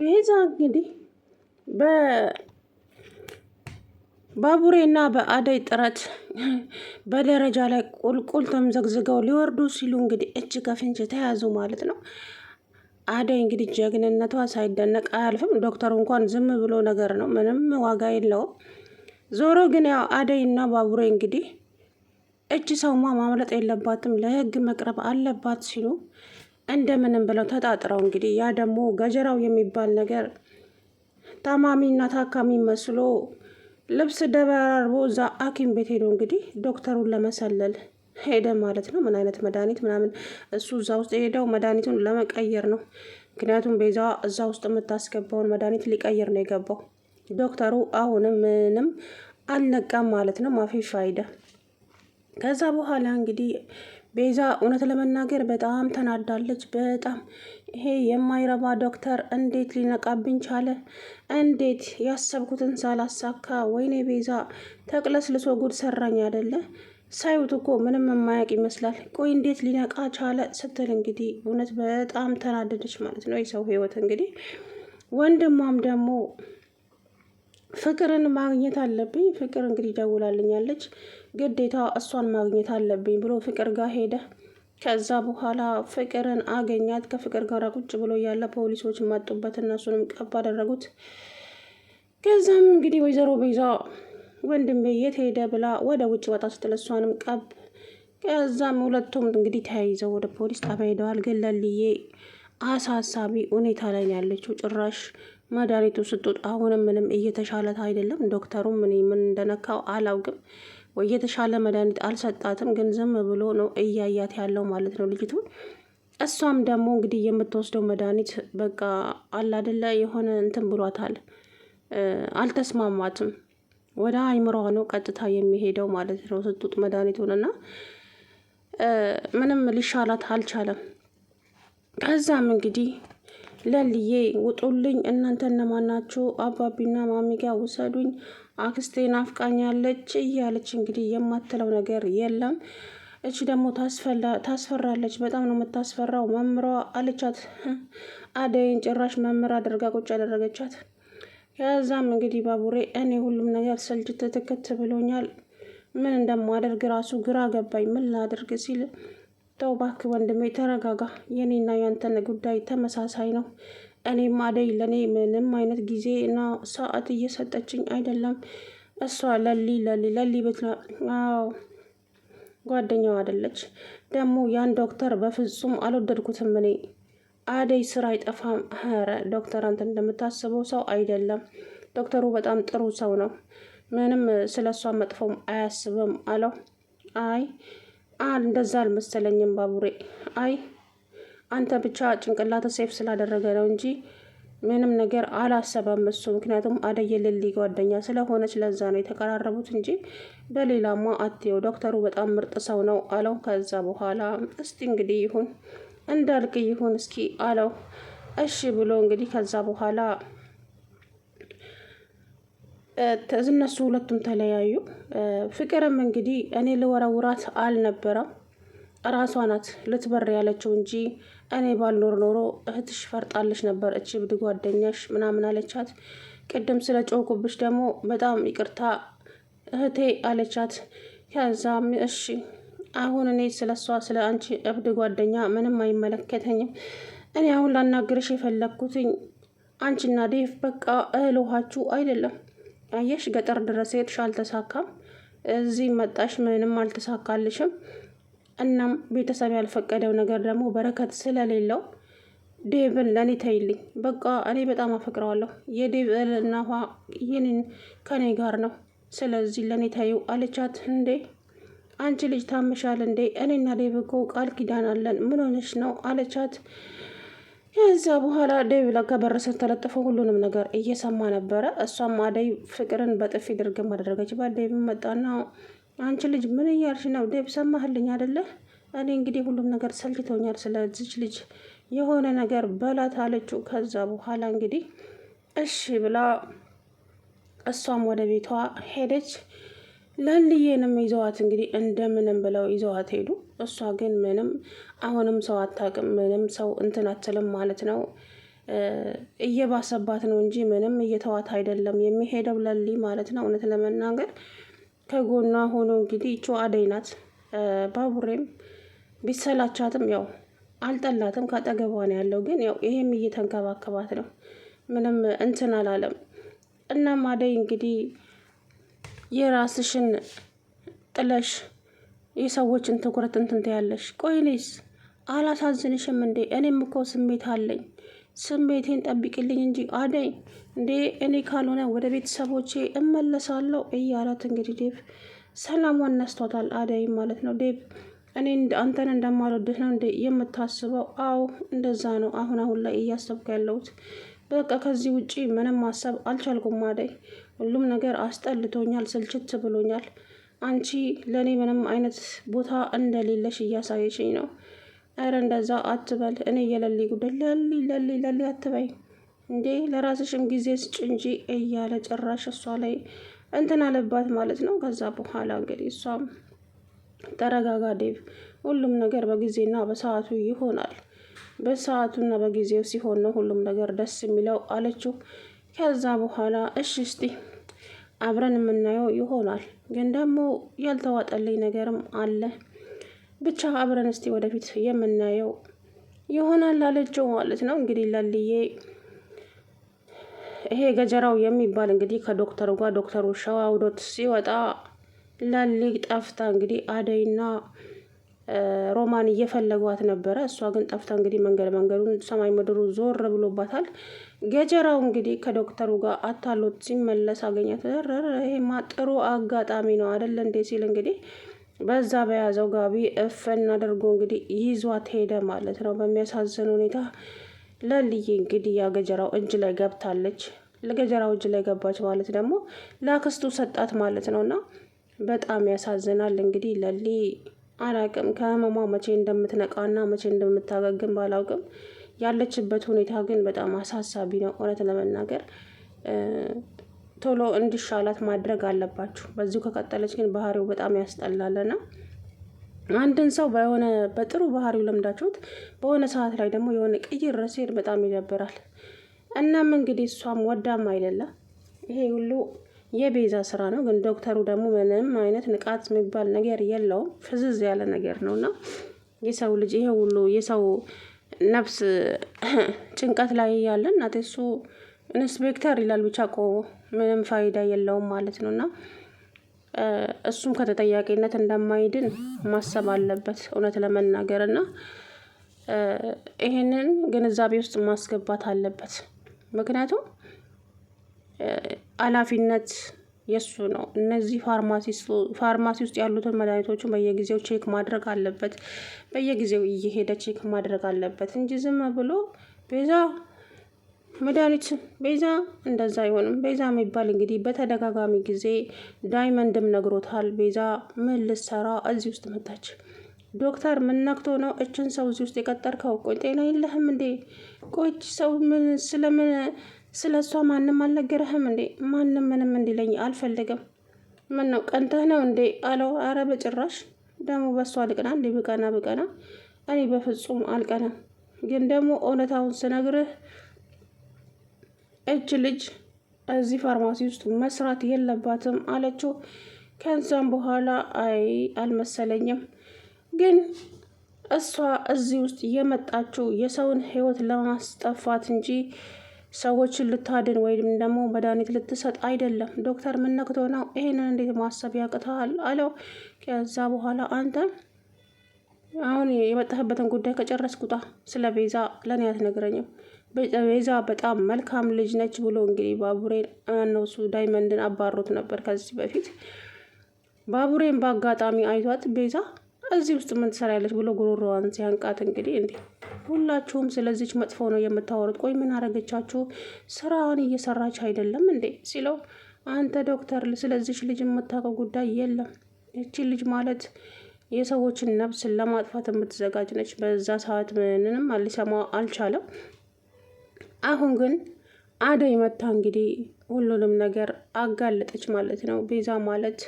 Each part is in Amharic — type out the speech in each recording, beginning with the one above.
ቤዛ እንግዲህ በባቡሬና በአደይ ጥረት በደረጃ ላይ ቁልቁል ተምዘግዝገው ሊወርዱ ሲሉ እንግዲህ እጅ ከፍንጅ ተያዙ ማለት ነው። አደይ እንግዲህ ጀግንነቷ ሳይደነቅ አያልፍም። ዶክተሩ እንኳን ዝም ብሎ ነገር ነው፣ ምንም ዋጋ የለውም። ዞሮ ግን ያው አደይ እና ባቡሬ እንግዲህ እጅ ሰውማ ማምለጥ የለባትም ለህግ መቅረብ አለባት ሲሉ እንደምንም ብለው ተጣጥረው እንግዲህ ያ ደግሞ ገጀራው የሚባል ነገር ታማሚና ታካሚ መስሎ ልብስ ደበራርቦ እዛ ሐኪም ቤት ሄዶ እንግዲህ ዶክተሩን ለመሰለል ሄደ ማለት ነው። ምን አይነት መድኃኒት ምናምን እሱ እዛ ውስጥ የሄደው መድኃኒቱን ለመቀየር ነው። ምክንያቱም ቤዛ እዛ ውስጥ የምታስገባውን መድኃኒት ሊቀይር ነው የገባው። ዶክተሩ አሁንም ምንም አልነቃም ማለት ነው። ማፊ ፋይዳ። ከዛ በኋላ እንግዲህ ቤዛ እውነት ለመናገር በጣም ተናዳለች። በጣም ይሄ የማይረባ ዶክተር እንዴት ሊነቃብኝ ቻለ? እንዴት ያሰብኩትን ሳላሳካ? ወይኔ ቤዛ ተቅለስልሶ ጉድ ሰራኝ አይደለ? ሳዩት እኮ ምንም የማያውቅ ይመስላል። ቆይ እንዴት ሊነቃ ቻለ ስትል እንግዲህ እውነት በጣም ተናደደች ማለት ነው። የሰው ህይወት እንግዲህ ወንድሟም ደግሞ ፍቅርን ማግኘት አለብኝ፣ ፍቅር እንግዲህ ደውላልኛለች፣ ግዴታ እሷን ማግኘት አለብኝ ብሎ ፍቅር ጋር ሄደ። ከዛ በኋላ ፍቅርን አገኛት። ከፍቅር ጋር ቁጭ ብሎ ያለ ፖሊሶች መጡበት፣ እነሱንም ቀብ አደረጉት። ከዛም እንግዲህ ወይዘሮ ቤዛ ወንድሜ የት ሄደ ብላ ወደ ውጭ ወጣ ስትል እሷንም ቀብ። ከዛም ሁለቱም እንግዲህ ተያይዘው ወደ ፖሊስ ጣቢያ ሄደዋል። ግን ለልዬ አሳሳቢ ሁኔታ ላይ ያለችው ጭራሽ መድኃኒቱ ስጡት አሁንም ምንም እየተሻለት አይደለም። ዶክተሩም ምን እንደነካው አላውቅም። ወይ የተሻለ መድኃኒት አልሰጣትም፣ ግን ዝም ብሎ ነው እያያት ያለው ማለት ነው ልጅቱ። እሷም ደግሞ እንግዲህ የምትወስደው መድኃኒት በቃ አላደለ የሆነ እንትን ብሏታል፣ አልተስማማትም። ወደ አይምሮዋ ነው ቀጥታ የሚሄደው ማለት ነው ስጡት መድኃኒቱንና ምንም ሊሻላት አልቻለም። ከዛም እንግዲህ ለልዬ ውጡልኝ፣ እናንተ እነማን ናችሁ? አባቢና ማሚጋ ውሰዱኝ፣ አክስቴ ናፍቃኛለች እያለች እንግዲህ የማትለው ነገር የለም። እች ደግሞ ታስፈራለች፣ በጣም ነው የምታስፈራው መምሯ አለቻት። አደይን ጭራሽ መምር አድርጋ ቁጭ ያደረገቻት። ከዛም እንግዲህ ባቡሬ እኔ ሁሉም ነገር ሰልችት ትክት ብሎኛል፣ ምን እንደማደርግ ራሱ ግራ ገባኝ፣ ምን ላድርግ ሲል ተው እባክህ ወንድሜ ተረጋጋ፣ የኔና ያንተን ጉዳይ ተመሳሳይ ነው። እኔም አደይ ለእኔ ምንም አይነት ጊዜ እና ሰዓት እየሰጠችኝ አይደለም። እሷ ለሊ ቤት አዎ ጓደኛው አይደለች። ደግሞ ያን ዶክተር በፍጹም አልወደድኩትም። እኔ አደይ ስራ አይጠፋም። ኧረ ዶክተር አንተ እንደምታስበው ሰው አይደለም። ዶክተሩ በጣም ጥሩ ሰው ነው፣ ምንም ስለ እሷ መጥፎም አያስብም አለው። አይ እንደዛ አልመሰለኝም ባቡሬ። አይ አንተ ብቻ ጭንቅላት ሴፍ ስላደረገ ነው እንጂ ምንም ነገር አላሰበም እሱ። ምክንያቱም አደይ የልሊ ጓደኛ ስለሆነች ለዛ ነው የተቀራረቡት እንጂ በሌላማ አትየው፣ ዶክተሩ በጣም ምርጥ ሰው ነው አለው። ከዛ በኋላ እስቲ እንግዲህ ይሁን እንዳልክ ይሁን እስኪ አለው። እሺ ብሎ እንግዲህ ከዛ በኋላ እነሱ ሁለቱም ተለያዩ። ፍቅርም እንግዲህ እኔ ልወረውራት አልነበረም፣ ራሷ ናት ልትበር ያለችው እንጂ እኔ ባልኖር ኖሮ እህትሽ ፈርጣለች ነበር፣ እቺ ብድ ጓደኛሽ ምናምን አለቻት። ቅድም ስለ ጮኩብሽ ደግሞ በጣም ይቅርታ እህቴ አለቻት። ከዛም እሺ አሁን እኔ ስለ እሷ ስለ አንቺ እብድ ጓደኛ ምንም አይመለከተኝም። እኔ አሁን ላናግርሽ የፈለግኩትኝ አንቺና ዴቭ በቃ እህል ውሃችሁ አይደለም። አየሽ ገጠር ድረስ ሄድሽ አልተሳካም፣ እዚህ መጣሽ ምንም አልተሳካልሽም። እናም ቤተሰብ ያልፈቀደው ነገር ደግሞ በረከት ስለሌለው ዴቭን ለእኔ ተይልኝ፣ በቃ እኔ በጣም አፈቅረዋለሁ። የዴቭ እህልና ውሃ ይህንን ከኔ ጋር ነው፣ ስለዚህ ለእኔ ተይው አለቻት። እንዴ አንቺ ልጅ ታመሻል እንዴ? እኔና ዴቭ እኮ ቃል ኪዳን አለን፣ ምን ሆነሽ ነው አለቻት። ከዛ በኋላ ዴቭ ከበር ስር ተለጥፎ ሁሉንም ነገር እየሰማ ነበረ። እሷም አደይ ፍቅርን በጥፊ ድርግም አደረገችባት። ዴቭ መጣና አንቺ ልጅ ምን እያልሽ ነው? ዴቭ ሰማህልኝ አይደለ? እኔ እንግዲህ ሁሉም ነገር ሰልችቶኛል፣ ስለዚች ልጅ የሆነ ነገር በላት አለችው። ከዛ በኋላ እንግዲህ እሺ ብላ እሷም ወደ ቤቷ ሄደች። ለልዬንም ይዘዋት እንግዲህ እንደምንም ብለው ይዘዋት ሄዱ። እሷ ግን ምንም አሁንም ሰው አታውቅም፣ ምንም ሰው እንትን አትልም ማለት ነው። እየባሰባት ነው እንጂ ምንም እየተዋት አይደለም የሚሄደው ለሊ ማለት ነው። እውነት ለመናገር ከጎኗ ሆኖ እንግዲህ ይቺ አደይ ናት። ባቡሬም ቢሰላቻትም ያው አልጠላትም፣ ካጠገቧ ነው ያለው። ግን ያው ይሄም እየተንከባከባት ነው፣ ምንም እንትን አላለም። እናም አደይ እንግዲህ የራስሽን ጥለሽ የሰዎችን ትኩረት እንትን ትያለሽ። ቆይ እኔስ አላሳዝንሽም እንዴ? እኔም እኮ ስሜት አለኝ፣ ስሜቴን ጠብቂልኝ እንጂ አደይ እንዴ። እኔ ካልሆነ ወደ ቤተሰቦቼ እመለሳለሁ እያላት እንግዲህ ዴቭ ሰላሟን ነስቷታል፣ አደይ ማለት ነው። ዴቭ እኔ አንተን እንደማልወድህ ነው እንዴ የምታስበው? አዎ እንደዛ ነው አሁን ላይ እያሰብኩ ያለሁት። በቃ ከዚህ ውጪ ምንም ማሰብ አልቻልኩም አደይ። ሁሉም ነገር አስጠልቶኛል፣ ስልችት ብሎኛል። አንቺ ለእኔ ምንም አይነት ቦታ እንደሌለሽ እያሳየሽኝ ነው። እረ እንደዛ አትበል። እኔ የለሊ ጉዳይ ለሊ አትበይ እንዴ፣ ለራስሽም ጊዜ ስጭ እንጂ እያለ ጭራሽ እሷ ላይ እንትን አለባት ማለት ነው። ከዛ በኋላ እንግዲህ እሷም ተረጋጋ ዴቭ፣ ሁሉም ነገር በጊዜና በሰዓቱ ይሆናል። በሰዓቱና በጊዜው ሲሆን ነው ሁሉም ነገር ደስ የሚለው አለችው። ከዛ በኋላ እሺ እስቲ አብረን የምናየው ይሆናል፣ ግን ደግሞ ያልተዋጠልኝ ነገርም አለ። ብቻ አብረን እስቲ ወደፊት የምናየው ይሆናል አለችው ማለት ነው። እንግዲህ ለልዬ ይሄ ገጀራው የሚባል እንግዲህ ከዶክተሩ ጋር ዶክተሩ ሸዋውዶት ሲወጣ ለሊ ጠፍታ እንግዲህ አደይና ሮማን እየፈለጓት ነበረ። እሷ ግን ጠፍታ እንግዲህ መንገዱን ሰማይ ምድሩ ዞር ብሎባታል። ገጀራው እንግዲህ ከዶክተሩ ጋር አታሎት ሲመለስ አገኛት። ይሄማ ጥሩ አጋጣሚ ነው አይደል እንዴ ሲል እንግዲህ በዛ በያዘው ጋቢ እፍን አድርጎ እንግዲህ ይዟት ሄደ ማለት ነው። በሚያሳዝን ሁኔታ ለልዬ እንግዲህ ያገጀራው እጅ ላይ ገብታለች። ለገጀራው እጅ ላይ ገባች ማለት ደግሞ ለአክስቱ ሰጣት ማለት ነው። እና በጣም ያሳዝናል። እንግዲህ ለሊ አላቅም ከህመሟ መቼ እንደምትነቃና መቼ እንደምታገግም ባላውቅም ያለችበት ሁኔታ ግን በጣም አሳሳቢ ነው። እውነት ለመናገር ቶሎ እንዲሻላት ማድረግ አለባችሁ። በዚሁ ከቀጠለች ግን ባህሪው በጣም ያስጠላልና አንድን ሰው በጥሩ ባህሪው ለምዳችሁት በሆነ ሰዓት ላይ ደግሞ የሆነ ቅይር ሲል በጣም ይደብራል። እናም እንግዲህ እሷም ወዳም አይደለም ይሄ ሁሉ የቤዛ ስራ ነው። ግን ዶክተሩ ደግሞ ምንም አይነት ንቃት የሚባል ነገር የለውም፣ ፍዝዝ ያለ ነገር ነው። እና የሰው ልጅ ይሄ ሁሉ የሰው ነፍስ ጭንቀት ላይ ያለ እናቴ እሱ ኢንስፔክተር ይላል ብቻ ቆሞ ምንም ፋይዳ የለውም ማለት ነው። እና እሱም ከተጠያቂነት እንደማይድን ማሰብ አለበት እውነት ለመናገር እና ይሄንን ግንዛቤ ውስጥ ማስገባት አለበት። ምክንያቱም ኃላፊነት የሱ ነው። እነዚህ ፋርማሲ ውስጥ ያሉትን መድኃኒቶቹን በየጊዜው ቼክ ማድረግ አለበት። በየጊዜው እየሄደ ቼክ ማድረግ አለበት እንጂ ዝም ብሎ ቤዛ መድኃኒት ቤዛ እንደዛ አይሆንም። ቤዛ የሚባል እንግዲህ በተደጋጋሚ ጊዜ ዳይመንድም ነግሮታል። ቤዛ ምን ልትሰራ እዚህ ውስጥ መጣች? ዶክተር ምን ነክቶ ነው እችን ሰው እዚህ ውስጥ የቀጠርከው? ቆይ ጤና የለህም እንዴ? ቆይ ሰው ምን ስለ እሷ ማንም አልነገረህም እንዴ? ማንም ምንም እንዲለኝ አልፈልግም። ምን ነው ቀንተህ ነው እንዴ አለው። አረ በጭራሽ ደግሞ በእሷ ልቅና እንዴ? ብቀና እኔ በፍጹም አልቀናም። ግን ደግሞ እውነታውን ስነግርህ እች ልጅ እዚህ ፋርማሲ ውስጥ መስራት የለባትም አለችው። ከዛም በኋላ አይ አልመሰለኝም፣ ግን እሷ እዚህ ውስጥ የመጣችው የሰውን ሕይወት ለማስጠፋት እንጂ ሰዎችን ልታድን ወይም ደግሞ መድኃኒት ልትሰጥ አይደለም። ዶክተር ምን ነክቶ ነው? ይሄንን እንዴት ማሰብ ያቅታል አለው። ከዛ በኋላ አንተ አሁን የመጣህበትን ጉዳይ ከጨረስኩ ስለ ቤዛ ለእኔ አትነግረኝም? ቤዛ በጣም መልካም ልጅ ነች ብሎ እንግዲህ ባቡሬን እነሱ ዳይመንድን አባሮት ነበር ከዚህ በፊት። ባቡሬን በአጋጣሚ አይቷት ቤዛ እዚህ ውስጥ ምን ትሰሪያለች ብሎ ጉሮሮዋን ሲያንቃት እንግዲህ እንዴ ሁላችሁም ስለዚች መጥፎ ነው የምታወሩት? ቆይ ምን አረገቻችሁ? ስራዋን እየሰራች አይደለም እንዴ ሲለው አንተ ዶክተር ስለዚች ልጅ የምታውቀው ጉዳይ የለም። እቺ ልጅ ማለት የሰዎችን ነፍስን ለማጥፋት የምትዘጋጅ ነች። በዛ ሰዓት ምንም ሊሰማ አልቻለም። አሁን ግን አደይ መታ እንግዲህ ሁሉንም ነገር አጋለጠች ማለት ነው። ቤዛ ማለት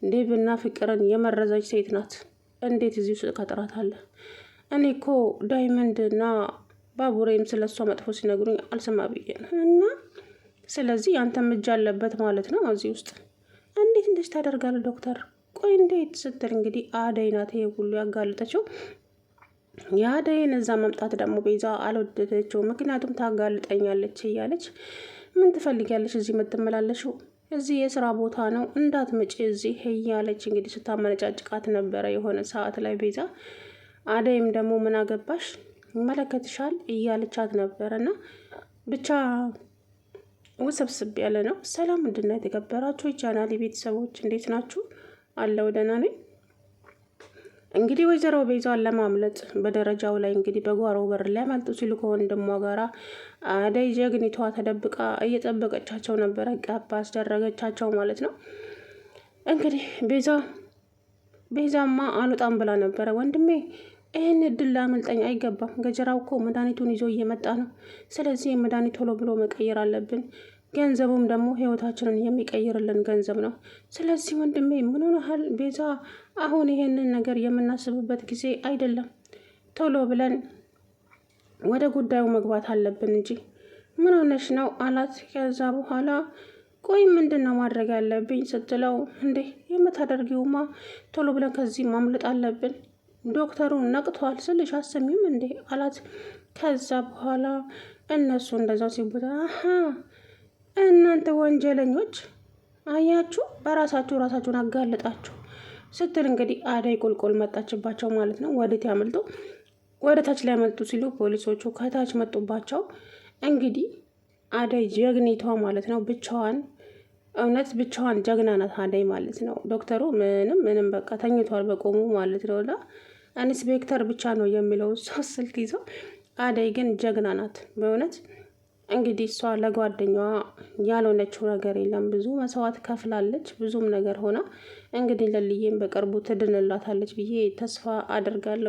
ዴቭና ፍቅርን የመረዘች ሴት ናት። እንዴት እዚህ ውስጥ ቀጥራታለህ? እኔ እኮ ዳይመንድና ባቡሬም ስለ እሷ መጥፎ ሲነግሩኝ አልሰማ ብዬ ነው። እና ስለዚህ አንተም እጅ አለበት ማለት ነው እዚህ ውስጥ። እንዴት እንደዚህ ታደርጋለህ ዶክተር? ቆይ እንዴት ስትል እንግዲህ አደይ ናት ይሄ ሁሉ ያጋለጠችው። የአደይን እዛ መምጣት ደግሞ ቤዛ አልወደደችው። ምክንያቱም ታጋልጠኛለች እያለች ምን ትፈልጊያለሽ እዚህ የምትመላለሽው? እዚህ የስራ ቦታ ነው እንዳትመጪ እዚህ እያለች እንግዲህ ስታመነጫጭቃት ነበረ የሆነ ሰዓት ላይ ቤዛ። አደይም ደግሞ ምን አገባሽ ይመለከትሻል እያለቻት ነበረ። እና ብቻ ውስብስብ ያለ ነው። ሰላም ምንድነው የተከበራችሁ የቻናሌ ቤተሰቦች እንዴት ናችሁ? አለው ደህና ነኝ። እንግዲህ ወይዘሮ ቤዛን ለማምለጥ በደረጃው ላይ እንግዲህ በጓሮ በር ሊያመልጡ ሲሉ ከወንድሟ ጋራ አደይ ጀግኒቷ ተደብቃ እየጠበቀቻቸው ነበረ። ቀባ አስደረገቻቸው ማለት ነው። እንግዲህ ቤዛማ አልወጣም ብላ ነበረ። ወንድሜ ይህን እድል ላመልጠኝ አይገባም። ገጀራው እኮ መድኃኒቱን ይዞ እየመጣ ነው። ስለዚህ መድኃኒት ቶሎ ብሎ መቀየር አለብን። ገንዘቡም ደግሞ ህይወታችንን የሚቀይርልን ገንዘብ ነው። ስለዚህ ወንድሜ ምን ሆነሃል? ቤዛ አሁን ይሄንን ነገር የምናስብበት ጊዜ አይደለም። ቶሎ ብለን ወደ ጉዳዩ መግባት አለብን እንጂ። ምን ሆነሽ ነው አላት። ከዛ በኋላ ቆይ ምንድን ነው ማድረግ ያለብኝ ስትለው፣ እንዴ የምታደርጊውማ ቶሎ ብለን ከዚህ ማምለጥ አለብን። ዶክተሩ ነቅቷል ስልሽ አሰሚም እንዴ አላት። ከዛ በኋላ እነሱ እንደዛው ሲቡታ እናንተ ወንጀለኞች አያችሁ፣ ራሳችሁን አጋለጣችሁ ስትል እንግዲህ አደይ ቁልቁል መጣችባቸው ማለት ነው። ወዴት ያመልጡ? ወደ ታች ሊያመልጡ ሲሉ ፖሊሶቹ ከታች መጡባቸው። እንግዲህ አደይ ጀግኒቷ ማለት ነው ብቻዋን፣ እውነት ብቻዋን ጀግና ናት አደይ ማለት ነው። ዶክተሩ ምንም በቃ ተኝቷል በቆሙ ማለት ነው። እና ኢንስፔክተር ብቻ ነው የሚለው እሷ ስልክ ይዘው። አደይ ግን ጀግና ናት በእውነት። እንግዲህ እሷ ለጓደኛዋ ያልሆነችው ነገር የለም። ብዙ መስዋዕት ከፍላለች፣ ብዙም ነገር ሆና እንግዲህ ለልዬም በቅርቡ ትድንላታለች ብዬ ተስፋ አደርጋለሁ።